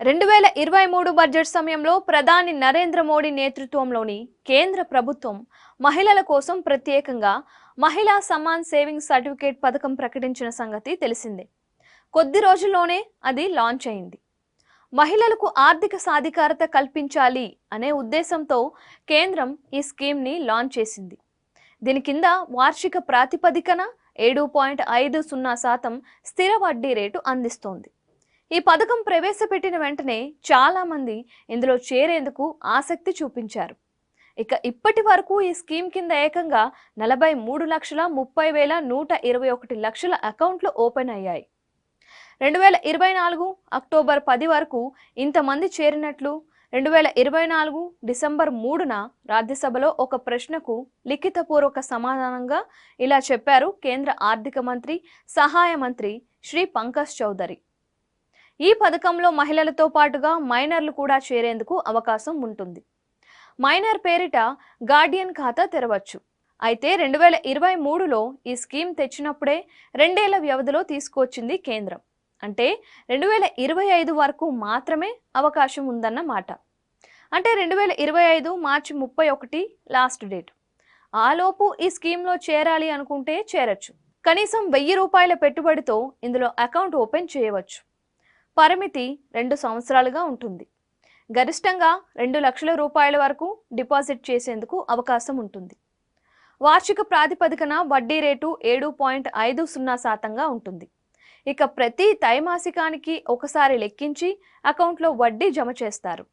2023 budget సమయంలో ప్రధాని నరేంద్ర మోడీ నేతృత్వంలోని కేంద్ర ప్రభుత్వం మహిళల కోసం ప్రత్యేకంగా మహిళా సమాన్ సేవింగ్స్ సర్టిఫికేట్ పథకం ప్రకటించిన సంగతి తెలిసిందే. కొద్ది రోజుల్లోనే అది లాంచ్ అయింది. మహిళలకు ఆర్థిక సాధికారత కల్పించాలి అనే ఉద్దేశంతో కేంద్రం ఈ స్కీమ్ని లాంచ్ చేసింది. దీని కింద వార్షిక ప్రాతిపదికన 7.50% స్థిర వడ్డీ రేటు అందిస్తోంది. ఈ పథకం ప్రవేశపెట్టిన వెంటనే చాలా మంది ఇందులో చేరేందుకు ఆసక్తి చూపించారు. ఇప్పటి వరకు ఈ స్కీమ్ కింద ఏకంగా 43,30,121 అకౌంట్లు ఓపెన్ అయ్యాయి. 2024 అక్టోబర్ 10 వరకు ఇంతమంది చేరినట్లు 2024 డిసెంబర్ 3న రాజ్యసభలో ఒక ప్రశ్నకు లిఖితపూర్వక సమాధానంగా ఇలా చెప్పారు కేంద్ర ఆర్థిక మంత్రి సహాయ మంత్రి శ్రీ పంకజ్ చౌదరి. ఈ పథకంలో మహిళలతో పాటుగా మైనర్లు కూడా చేరేందుకు అవకాశం ఉంటుంది. మైనర్ పేరిట గార్డియన్ ఖాతా తెరవచ్చు. అయితే 2023లో ఈ స్కీమ్ తెచ్చినప్పుడే 2 ఏళ్ల వ్యవధిలో తీసుకొచ్చింది కేంద్రం. అంటే 2025 వరకు మాత్రమే అవకాశం ఉందన్న మాట. అంటే 2025 మార్చి 31 లాస్ట్ డేట్. ఆలోపు ఈ స్కీమ్లో చేరాలి అనుకుంటే చేరొచ్చు. కనీసం 1000 రూపాయల పెట్టుబడితో ఇందులో అకౌంట్ ఓపెన్ చేయవచ్చు. పరిమితి 2 సంవత్సరాలుగా ఉంటుంది. గరిష్టంగా 2 లక్షల రూపాయల వరకు డిపాజిట్ చేసేందుకు అవకాశం ఉంటుంది. వార్షిక ప్రాతిపదికన వడ్డీ రేటు 7.50% ఉంటుంది. ప్రతి త్రైమాసికానికి ఒకసారి లెక్కించి అకౌంట్లో వడ్డీ జమ చేస్తారు.